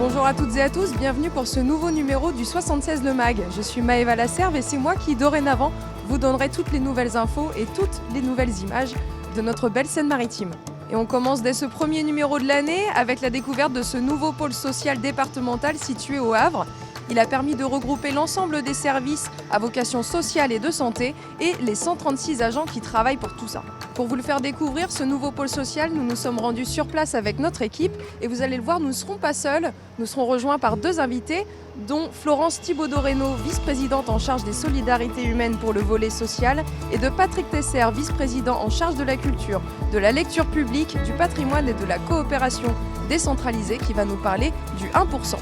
Bonjour à toutes et à tous, bienvenue pour ce nouveau numéro du 76 Le Mag. Je suis Maëva Lasserve et c'est moi qui, dorénavant, vous donnerai toutes les nouvelles infos et toutes les nouvelles images de notre belle Seine-Maritime. Et on commence dès ce premier numéro de l'année avec la découverte de ce nouveau pôle social départemental situé au Havre. Il a permis de regrouper l'ensemble des services à vocation sociale et de santé et les 136 agents qui travaillent pour tout ça. Pour vous le faire découvrir, ce nouveau pôle social, nous nous sommes rendus sur place avec notre équipe et vous allez le voir, nous ne serons pas seuls. Nous serons rejoints par deux invités, dont Florence Thibaudot-Reynaud, vice-présidente en charge des solidarités humaines pour le volet social, et de Patrick Tesser, vice-président en charge de la culture, de la lecture publique, du patrimoine et de la coopération décentralisée, qui va nous parler du 1%.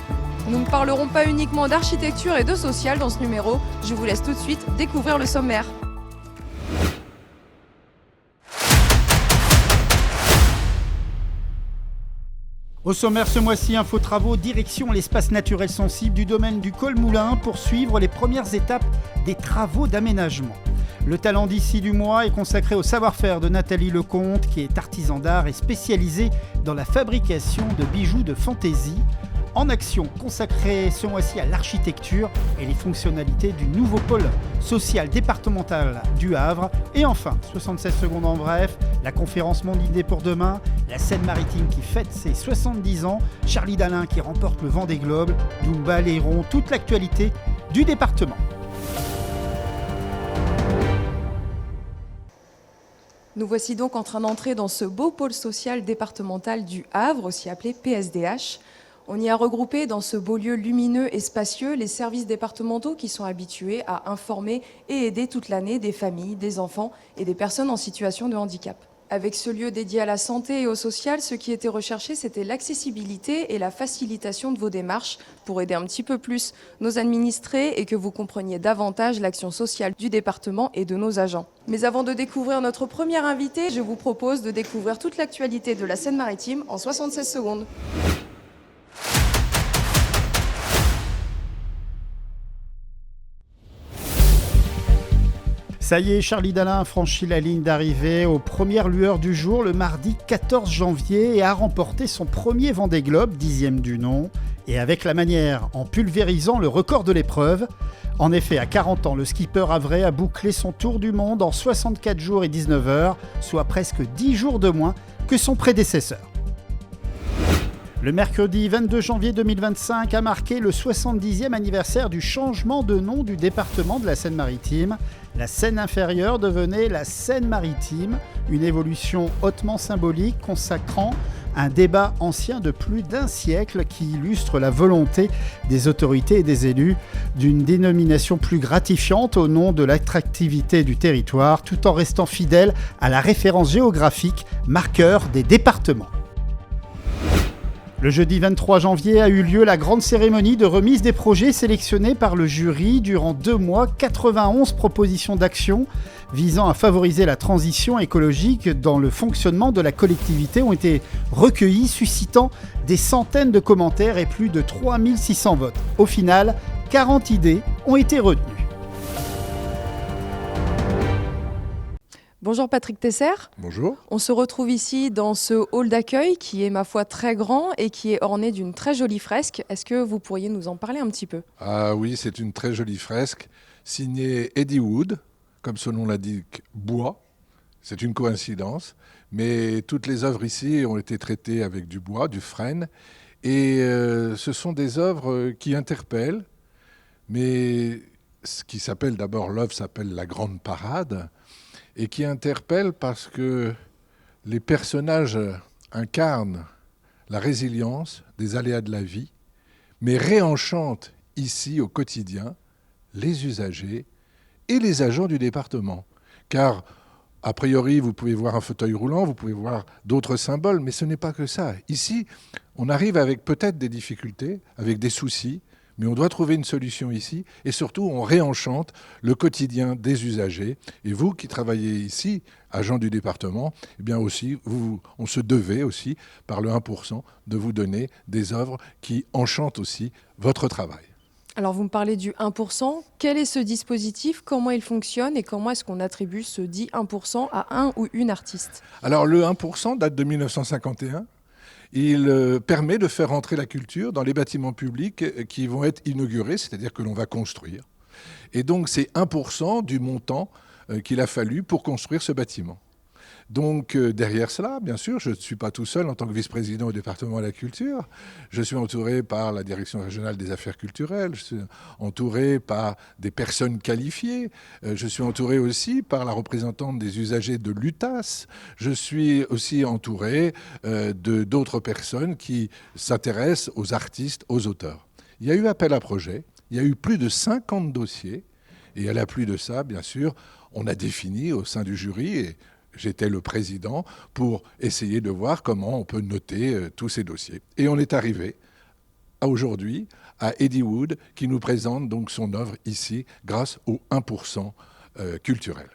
Nous ne parlerons pas uniquement d'architecture et de social dans ce numéro. Je vous laisse tout de suite découvrir le sommaire. Au sommaire ce mois-ci, info travaux, direction l'espace naturel sensible du domaine du Col Moulin pour suivre les premières étapes des travaux d'aménagement. Le talent d'ici du mois est consacré au savoir-faire de Nathalie Lecomte, qui est artisan d'art et spécialisée dans la fabrication de bijoux de fantaisie. En action, consacrée ce mois-ci à l'architecture et les fonctionnalités du nouveau pôle social départemental du Havre. Et enfin, 76 secondes en bref, la conférence Monde Idée pour demain, la Seine-Maritime qui fête ses 70 ans, Charlie Dalin qui remporte le Vendée Globe, nous balayerons toute l'actualité du département. Nous voici donc en train d'entrer dans ce beau pôle social départemental du Havre, aussi appelé PSDH. On y a regroupé dans ce beau lieu lumineux et spacieux les services départementaux qui sont habitués à informer et aider toute l'année des familles, des enfants et des personnes en situation de handicap. Avec ce lieu dédié à la santé et au social, ce qui était recherché, c'était l'accessibilité et la facilitation de vos démarches pour aider un petit peu plus nos administrés et que vous compreniez davantage l'action sociale du département et de nos agents. Mais avant de découvrir notre premier invité, je vous propose de découvrir toute l'actualité de la Seine-Maritime en 76 secondes. Ça y est, Charlie Dalin a franchi la ligne d'arrivée aux premières lueurs du jour le mardi 14 janvier et a remporté son premier Vendée Globe, 10e du nom, et avec la manière, en pulvérisant le record de l'épreuve. En effet, à 40 ans, le skipper havrais a bouclé son tour du monde en 64 jours et 19 heures, soit presque 10 jours de moins que son prédécesseur. Le mercredi 22 janvier 2025 a marqué le 70e anniversaire du changement de nom du département de la Seine-Maritime. La Seine inférieure devenait la Seine-Maritime, une évolution hautement symbolique consacrant un débat ancien de plus d'un siècle qui illustre la volonté des autorités et des élus d'une dénomination plus gratifiante au nom de l'attractivité du territoire, tout en restant fidèle à la référence géographique, marqueur des départements. Le jeudi 23 janvier a eu lieu la grande cérémonie de remise des projets sélectionnés par le jury. Durant 2 mois, 91 propositions d'action visant à favoriser la transition écologique dans le fonctionnement de la collectivité ont été recueillies, suscitant des centaines de commentaires et plus de 3600 votes. Au final, 40 idées ont été retenues. Bonjour Patrick Tesser. Bonjour. On se retrouve ici dans ce hall d'accueil qui est ma foi très grand et qui est orné d'une très jolie fresque. Est-ce que vous pourriez nous en parler un petit peu ? Ah oui, c'est une très jolie fresque signée Eddie Wood, comme son nom l'indique, bois. C'est une coïncidence, mais toutes les œuvres ici ont été traitées avec du bois, du frêne, et ce sont des œuvres qui interpellent, mais ce qui s'appelle d'abord, l'œuvre s'appelle La Grande Parade, et qui interpelle parce que les personnages incarnent la résilience des aléas de la vie, mais réenchantent ici au quotidien les usagers et les agents du département. Car, a priori, vous pouvez voir un fauteuil roulant, vous pouvez voir d'autres symboles, mais ce n'est pas que ça. Ici, on arrive avec peut-être des difficultés, avec des soucis, mais on doit trouver une solution ici, et surtout on réenchante le quotidien des usagers. Et vous qui travaillez ici, agents du département, eh bien aussi, on se devait aussi, par le 1%, de vous donner des œuvres qui enchantent aussi votre travail. Alors vous me parlez du 1%. Quel est ce dispositif ? Comment il fonctionne ? Et comment est-ce qu'on attribue ce dit 1% à un ou une artiste ? Alors le 1% date de 1951. Il permet de faire entrer la culture dans les bâtiments publics qui vont être inaugurés, c'est-à-dire que l'on va construire. Et donc c'est 1% du montant qu'il a fallu pour construire ce bâtiment. Donc derrière cela, bien sûr, je ne suis pas tout seul en tant que vice-président au département de la culture. Je suis entouré par la direction régionale des affaires culturelles, je suis entouré par des personnes qualifiées, je suis entouré aussi par la représentante des usagers de l'UTAS, je suis aussi entouré d'autres personnes qui s'intéressent aux artistes, aux auteurs. Il y a eu appel à projet, il y a eu plus de 50 dossiers, et à la pluie de ça, bien sûr, on a défini au sein du jury, et j'étais le président pour essayer de voir comment on peut noter tous ces dossiers. Et on est arrivé aujourd'hui à Eddie Wood qui nous présente donc son œuvre ici grâce au 1% culturel.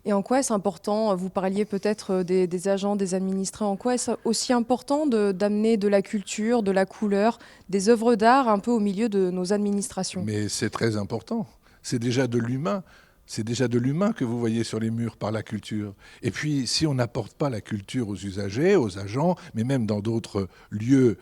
Et en quoi est-ce important, vous parliez peut-être des agents, des administrés, en quoi est-ce aussi important d'amener de la culture, de la couleur, des œuvres d'art un peu au milieu de nos administrations? Mais c'est très important, c'est déjà de l'humain. C'est déjà de l'humain que vous voyez sur les murs par la culture. Et puis, si on n'apporte pas la culture aux usagers, aux agents, mais même dans d'autres lieux,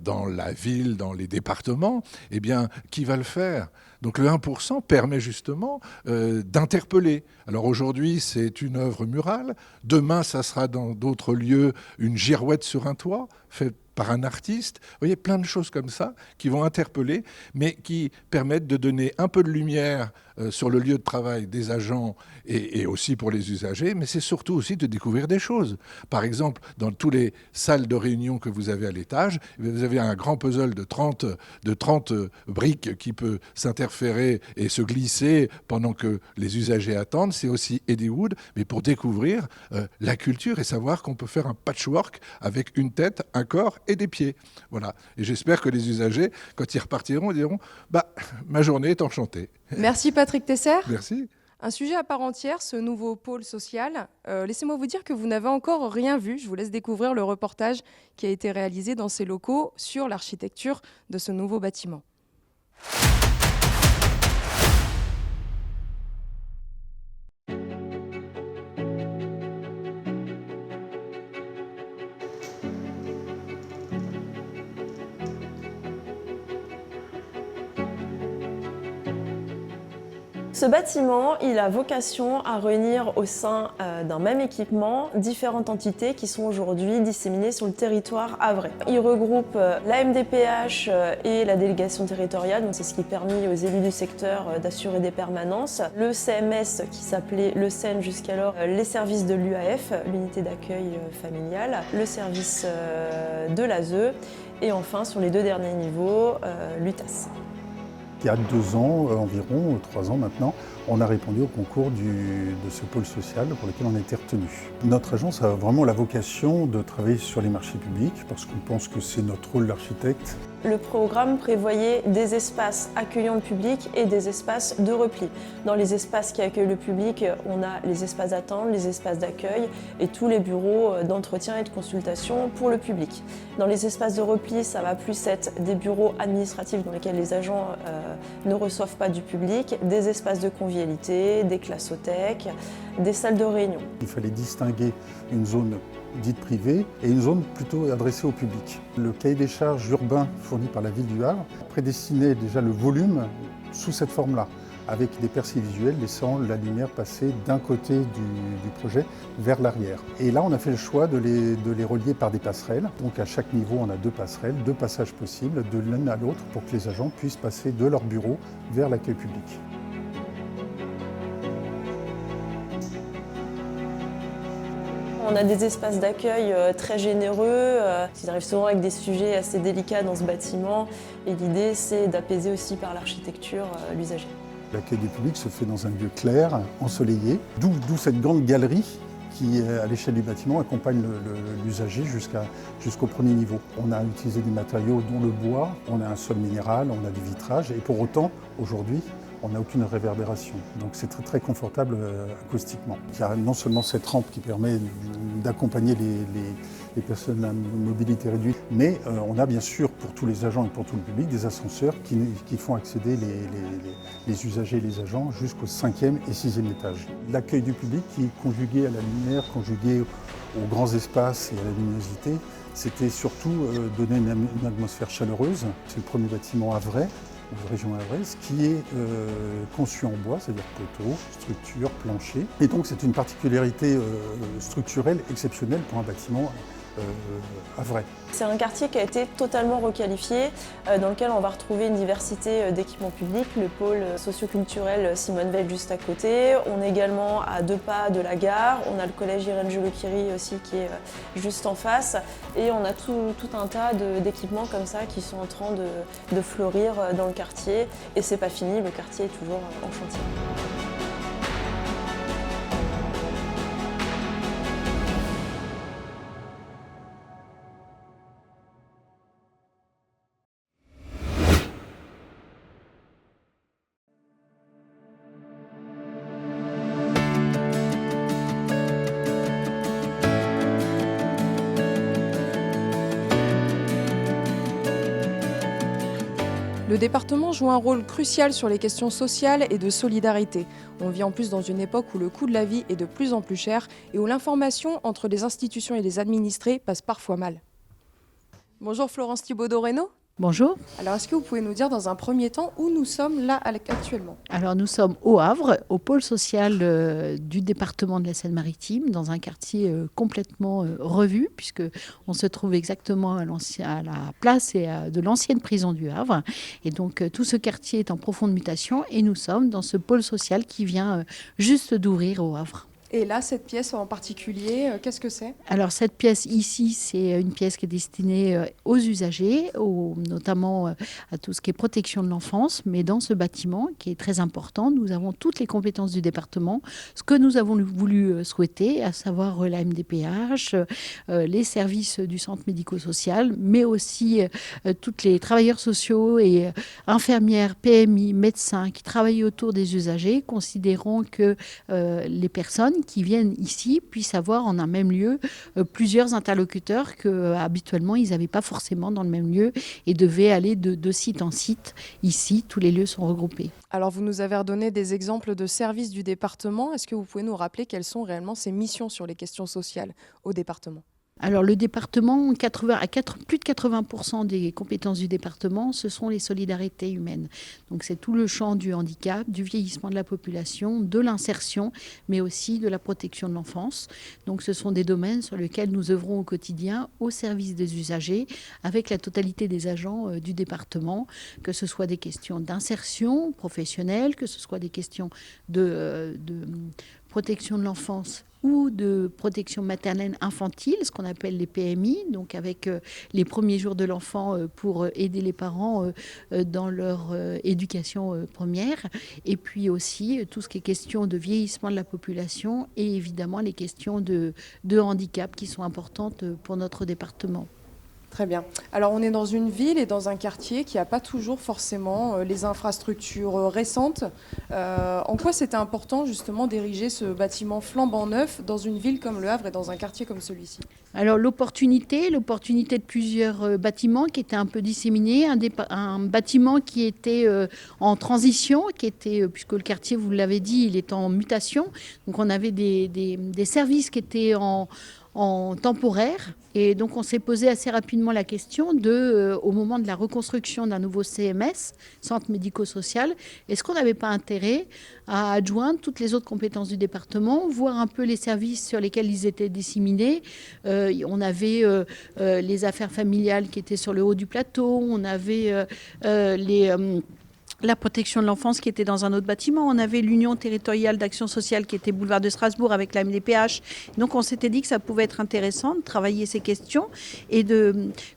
dans la ville, dans les départements, eh bien, qui va le faire ? Donc le 1% permet justement d'interpeller. Alors aujourd'hui, c'est une œuvre murale. Demain, ça sera dans d'autres lieux une girouette sur un toit, faite par un artiste. Vous voyez, plein de choses comme ça qui vont interpeller, mais qui permettent de donner un peu de lumière sur le lieu de travail des agents et aussi pour les usagers, mais c'est surtout aussi de découvrir des choses. Par exemple, dans toutes les salles de réunion que vous avez à l'étage, vous avez un grand puzzle de 30 briques qui peut s'interférer et se glisser pendant que les usagers attendent. C'est aussi Eddie Wood, mais pour découvrir la culture et savoir qu'on peut faire un patchwork avec une tête, un corps et des pieds. Voilà. Et j'espère que les usagers, quand ils repartiront, diront « ma journée est enchantée ». Merci Patrick Tesser. Merci. Un sujet à part entière, ce nouveau pôle social. Laissez-moi vous dire que vous n'avez encore rien vu. Je vous laisse découvrir le reportage qui a été réalisé dans ces locaux sur l'architecture de ce nouveau bâtiment. Ce bâtiment, il a vocation à réunir au sein d'un même équipement différentes entités qui sont aujourd'hui disséminées sur le territoire havrais. Il regroupe la MDPH et la délégation territoriale, donc c'est ce qui permet aux élus du secteur d'assurer des permanences. Le CMS qui s'appelait le SEN jusqu'alors, les services de l'UAF, l'unité d'accueil familial, le service de l'ASE et enfin sur les deux derniers niveaux, l'UTAS. Il y a 2 ans environ, 3 ans maintenant, on a répondu au concours de ce pôle social pour lequel on a été retenu. Notre agence a vraiment la vocation de travailler sur les marchés publics parce qu'on pense que c'est notre rôle d'architecte. Le programme prévoyait des espaces accueillant le public et des espaces de repli. Dans les espaces qui accueillent le public, on a les espaces d'attente, les espaces d'accueil et tous les bureaux d'entretien et de consultation pour le public. Dans les espaces de repli, ça va plus être des bureaux administratifs dans lesquels les agents ne reçoivent pas du public, des espaces de convivialité, des classothèques, des salles de réunion. Il fallait distinguer une zone dite privée et une zone plutôt adressée au public. Le cahier des charges urbain fourni par la ville du Havre prédestinait déjà le volume sous cette forme-là, avec des percées visuelles laissant la lumière passer d'un côté du projet vers l'arrière. Et là, on a fait le choix de les relier par des passerelles. Donc à chaque niveau, on a 2 passerelles, 2 passages possibles de l'un à l'autre pour que les agents puissent passer de leur bureau vers l'accueil public. On a des espaces d'accueil très généreux, ils arrivent souvent avec des sujets assez délicats dans ce bâtiment et l'idée c'est d'apaiser aussi par l'architecture l'usager. L'accueil du public se fait dans un lieu clair, ensoleillé, d'où cette grande galerie qui, à l'échelle du bâtiment, accompagne l'usager jusqu'au premier niveau. On a utilisé des matériaux dont le bois, on a un sol minéral, on a du vitrage et pour autant, aujourd'hui, on n'a aucune réverbération. Donc c'est très très confortable acoustiquement. Il y a non seulement cette rampe qui permet d'accompagner les personnes à mobilité réduite. Mais on a bien sûr pour tous les agents et pour tout le public des ascenseurs qui font accéder les usagers et les agents jusqu'au 5e et 6e étage. L'accueil du public qui est conjugué à la lumière, conjugué aux grands espaces et à la luminosité, c'était surtout donner une atmosphère chaleureuse. C'est le premier bâtiment havrais, de région havraise, qui est conçu en bois, c'est-à-dire poteaux, structure, plancher. Et donc c'est une particularité structurelle exceptionnelle pour un bâtiment havrais. C'est un quartier qui a été totalement requalifié, dans lequel on va retrouver une diversité d'équipements publics, le pôle socioculturel Simone Veil juste à côté. On est également à 2 pas de la gare, on a le collège Irène Joliot-Curie aussi qui est juste en face. Et on a tout un tas d'équipements comme ça qui sont en train de fleurir dans le quartier. Et c'est pas fini, le quartier est toujours en chantier. Le département joue un rôle crucial sur les questions sociales et de solidarité. On vit en plus dans une époque où le coût de la vie est de plus en plus cher et où l'information entre les institutions et les administrés passe parfois mal. Bonjour Florence Thibaud-Doreno. Bonjour. Alors est-ce que vous pouvez nous dire dans un premier temps où nous sommes là actuellement ? Alors nous sommes au Havre, au pôle social du département de la Seine-Maritime, dans un quartier complètement revu, puisqu'on se trouve exactement à la place de l'ancienne prison du Havre. Et donc tout ce quartier est en profonde mutation et nous sommes dans ce pôle social qui vient juste d'ouvrir au Havre. Et là, cette pièce en particulier, qu'est-ce que c'est ? Alors cette pièce ici, c'est une pièce qui est destinée aux usagers, notamment à tout ce qui est protection de l'enfance. Mais dans ce bâtiment, qui est très important, nous avons toutes les compétences du département. Ce que nous avons voulu souhaiter, à savoir la MDPH, les services du centre médico-social, mais aussi tous les travailleurs sociaux et infirmières, PMI, médecins qui travaillent autour des usagers, considérant que les personnes qui viennent ici puissent avoir en un même lieu plusieurs interlocuteurs qu'habituellement ils n'avaient pas forcément dans le même lieu et devaient aller de site en site. Ici, tous les lieux sont regroupés. Alors vous nous avez redonné des exemples de services du département. Est-ce que vous pouvez nous rappeler quelles sont réellement ces missions sur les questions sociales au département ? Alors le département, plus de 80% des compétences du département, ce sont les solidarités humaines. Donc c'est tout le champ du handicap, du vieillissement de la population, de l'insertion, mais aussi de la protection de l'enfance. Donc ce sont des domaines sur lesquels nous œuvrons au quotidien au service des usagers, avec la totalité des agents du département, que ce soit des questions d'insertion professionnelle, que ce soit des questions de protection de l'enfance ou de protection maternelle infantile, ce qu'on appelle les PMI, donc avec les premiers jours de l'enfant pour aider les parents dans leur éducation première, et puis aussi tout ce qui est question de vieillissement de la population et évidemment les questions de handicap qui sont importantes pour notre département. Très bien. Alors on est dans une ville et dans un quartier qui n'a pas toujours forcément les infrastructures récentes. En quoi c'était important justement d'ériger ce bâtiment flambant neuf dans une ville comme Le Havre et dans un quartier comme celui-ci ? Alors l'opportunité de plusieurs bâtiments qui étaient un peu disséminés, un bâtiment qui était en transition, puisque le quartier, vous l'avez dit, il est en mutation. Donc on avait des services qui étaient en temporaire. Et donc, on s'est posé assez rapidement la question au moment de la reconstruction d'un nouveau CMS, Centre médico-social, est-ce qu'on n'avait pas intérêt à adjoindre toutes les autres compétences du département, voir un peu les services sur lesquels ils étaient disséminés. On avait les affaires familiales qui étaient sur le haut du plateau, on avait la protection de l'enfance qui était dans un autre bâtiment. On avait l'Union territoriale d'action sociale qui était boulevard de Strasbourg avec la MDPH. Donc on s'était dit que ça pouvait être intéressant de travailler ces questions et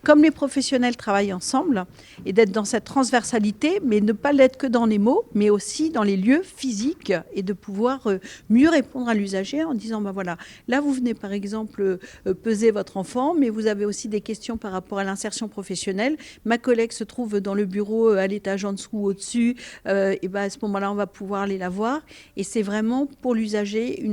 comme les professionnels travaillent ensemble, et d'être dans cette transversalité, mais ne pas l'être que dans les mots, mais aussi dans les lieux physiques et de pouvoir mieux répondre à l'usager en disant, voilà, là vous venez par exemple peser votre enfant, mais vous avez aussi des questions par rapport à l'insertion professionnelle. Ma collègue se trouve dans le bureau à l'étage en dessous ou au-dessus, dessus, et ben à ce moment-là, on va pouvoir aller la voir. Et c'est vraiment pour l'usager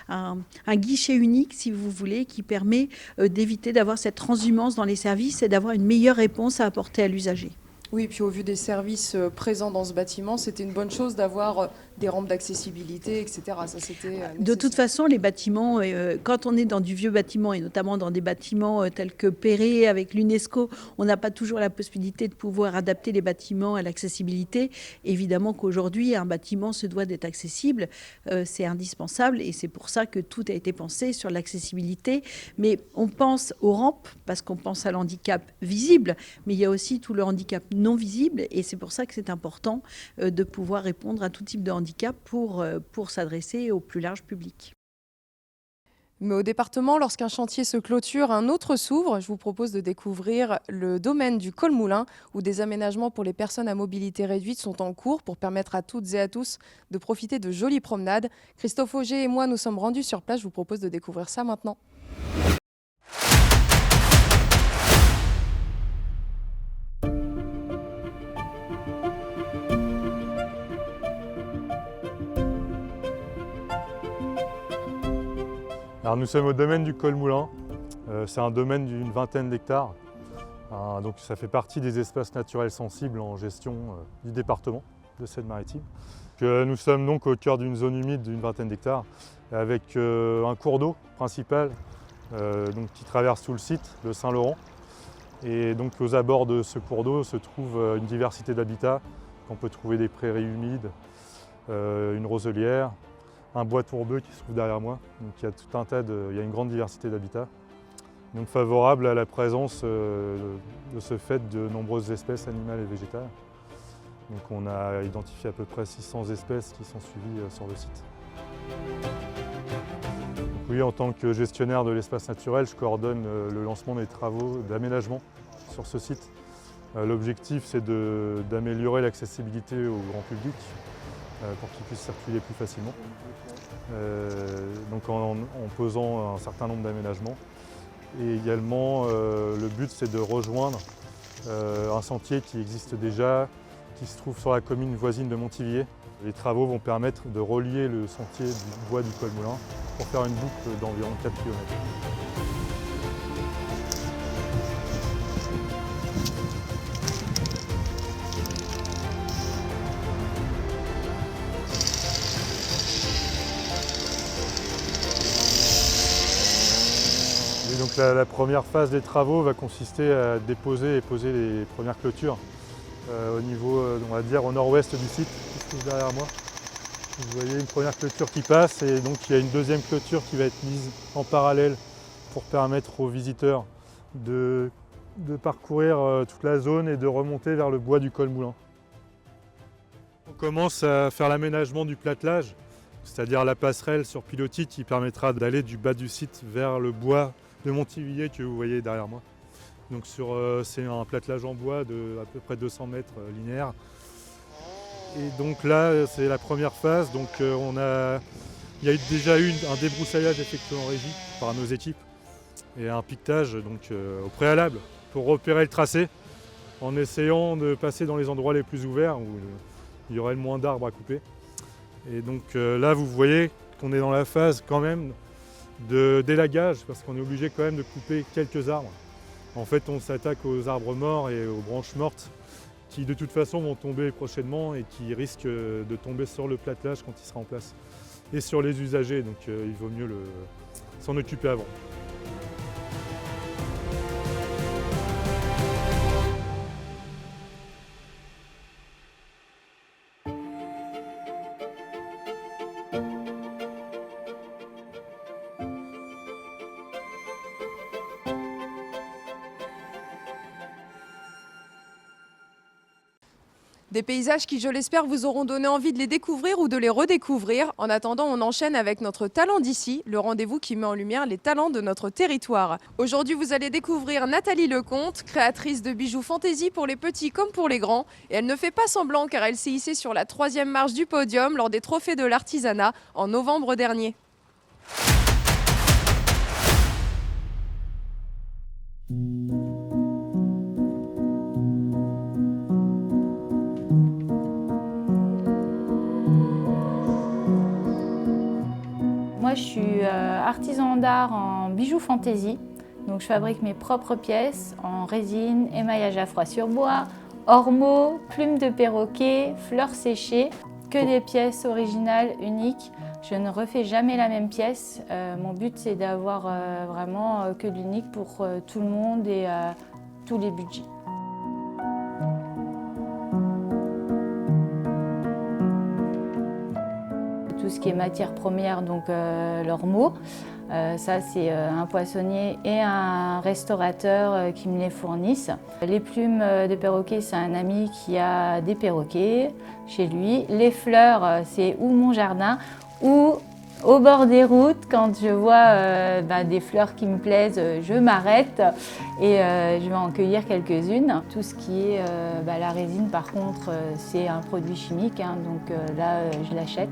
un guichet unique, si vous voulez, qui permet d'éviter d'avoir cette transhumance dans les services et d'avoir une meilleure réponse à apporter à l'usager. Oui, et puis au vu des services présents dans ce bâtiment, c'était une bonne chose d'avoir des rampes d'accessibilité, etc. Ça, c'était de toute façon, les bâtiments, quand on est dans du vieux bâtiment, et notamment dans des bâtiments tels que Perret avec l'UNESCO, on n'a pas toujours la possibilité de pouvoir adapter les bâtiments à l'accessibilité. Évidemment qu'aujourd'hui, un bâtiment se doit d'être accessible, c'est indispensable, et c'est pour ça que tout a été pensé sur l'accessibilité. Mais on pense aux rampes, parce qu'on pense à l'handicap visible, mais il y a aussi tout le handicap non visible, et c'est pour ça que c'est important de pouvoir répondre à tout type de handicap pour s'adresser au plus large public. Mais au département, lorsqu'un chantier se clôture, un autre s'ouvre. Je vous propose de découvrir le domaine du Col-Moulin, où des aménagements pour les personnes à mobilité réduite sont en cours pour permettre à toutes et à tous de profiter de jolies promenades. Christophe Auger et moi, nous sommes rendus sur place. Je vous propose de découvrir ça maintenant. Alors nous sommes au domaine du Col-Moulin. C'est un domaine d'une vingtaine d'hectares. Donc ça fait partie des espaces naturels sensibles en gestion du département de Seine-Maritime. Nous sommes donc au cœur d'une zone humide d'une vingtaine d'hectares avec un cours d'eau principal qui traverse tout le site, le Saint-Laurent. Et donc aux abords de ce cours d'eau se trouve une diversité d'habitats. On peut trouver des prairies humides, une roselière, un bois tourbeux qui se trouve derrière moi. Donc il y a tout un tas il y a une grande diversité d'habitats. Donc favorable à la présence de ce fait de nombreuses espèces animales et végétales. Donc on a identifié à peu près 600 espèces qui sont suivies sur le site. Donc oui, en tant que gestionnaire de l'espace naturel, je coordonne le lancement des travaux d'aménagement sur ce site. L'objectif, c'est d'améliorer l'accessibilité au grand public pour qu'ils puissent circuler plus facilement. Donc en posant un certain nombre d'aménagements. Et également, le but, c'est de rejoindre un sentier qui existe déjà, qui se trouve sur la commune voisine de Montivier. Les travaux vont permettre de relier le sentier du bois du Col-Moulin pour faire une boucle d'environ 4 km. Et donc la première phase des travaux va consister à déposer et poser les premières clôtures au niveau, on va dire, au nord-ouest du site, qui se trouve derrière moi. Vous voyez une première clôture qui passe et donc il y a une deuxième clôture qui va être mise en parallèle pour permettre aux visiteurs de parcourir toute la zone et de remonter vers le bois du Col-Moulin. On commence à faire l'aménagement du platelage, c'est-à-dire la passerelle sur pilotis qui permettra d'aller du bas du site vers le bois de Montivier que vous voyez derrière moi. Donc c'est un platelage en bois de à peu près 200 mètres linéaires. Et donc là, c'est la première phase. Donc il y a déjà eu un débroussaillage effectué en régie par nos équipes et un piquetage donc, au préalable pour repérer le tracé en essayant de passer dans les endroits les plus ouverts où il y aurait le moins d'arbres à couper. Et donc là, vous voyez qu'on est dans la phase quand même de délagage parce qu'on est obligé quand même de couper quelques arbres. En fait, on s'attaque aux arbres morts et aux branches mortes qui de toute façon vont tomber prochainement et qui risquent de tomber sur le platelage quand il sera en place et sur les usagers, donc il vaut mieux s'en occuper avant. Des paysages qui, je l'espère, vous auront donné envie de les découvrir ou de les redécouvrir. En attendant, on enchaîne avec notre Talent d'ici, le rendez-vous qui met en lumière les talents de notre territoire. Aujourd'hui, vous allez découvrir Nathalie Lecomte, créatrice de bijoux fantaisie pour les petits comme pour les grands. Et elle ne fait pas semblant car elle s'est hissée sur la 3e marche du podium lors des trophées de l'artisanat en novembre dernier. je suis artisan d'art en bijoux fantaisie. Donc je fabrique mes propres pièces en résine, émaillage à froid sur bois, ormeaux, plumes de perroquet, fleurs séchées, que des pièces originales, uniques. Je ne refais jamais la même pièce. Mon but c'est d'avoir vraiment que de l'unique pour tout le monde et tous les budgets. Tout ce qui est matière première, donc l'ormeau, ça c'est un poissonnier et un restaurateur qui me les fournissent. Les plumes de perroquet, c'est un ami qui a des perroquets chez lui. Les fleurs, c'est ou mon jardin ou au bord des routes. Quand je vois des fleurs qui me plaisent, je m'arrête et je vais en cueillir quelques-unes. Tout ce qui est la résine, par contre, c'est un produit chimique, hein, donc là, je l'achète.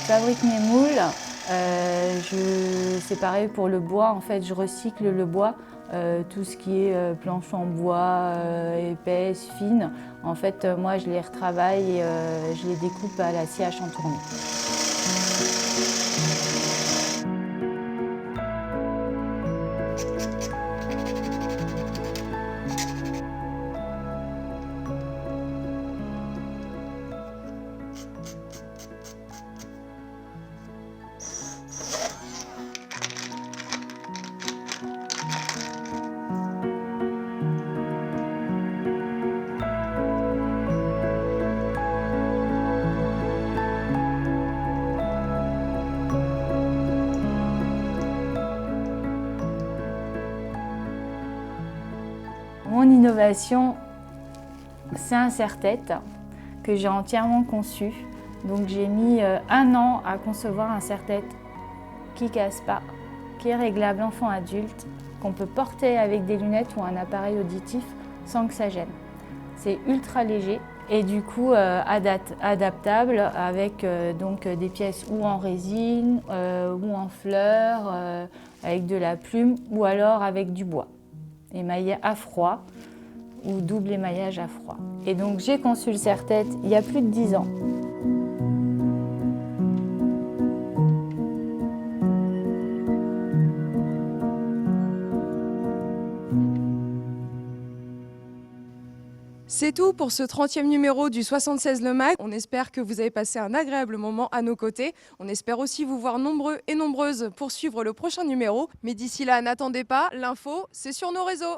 Je fabrique mes moules, c'est pareil pour le bois, en fait je recycle le bois, tout ce qui est planche en bois, épaisse, fine. En fait moi je les retravaille et je les découpe à la scie en tournée. Mon innovation, c'est un serre-tête que j'ai entièrement conçu. Donc j'ai mis 1 an à concevoir un serre-tête qui ne casse pas, qui est réglable enfant-adulte, qu'on peut porter avec des lunettes ou un appareil auditif sans que ça gêne. C'est ultra léger et du coup adaptable avec donc des pièces ou en résine ou en fleurs, avec de la plume ou alors avec du bois. Émaillé à froid ou double émaillage à froid. Et donc j'ai conçu le serre-tête il y a plus de 10 ans. C'est tout pour ce 30e numéro du 76 Le Mag. On espère que vous avez passé un agréable moment à nos côtés. On espère aussi vous voir nombreux et nombreuses pour suivre le prochain numéro. Mais d'ici là, n'attendez pas, l'info, c'est sur nos réseaux.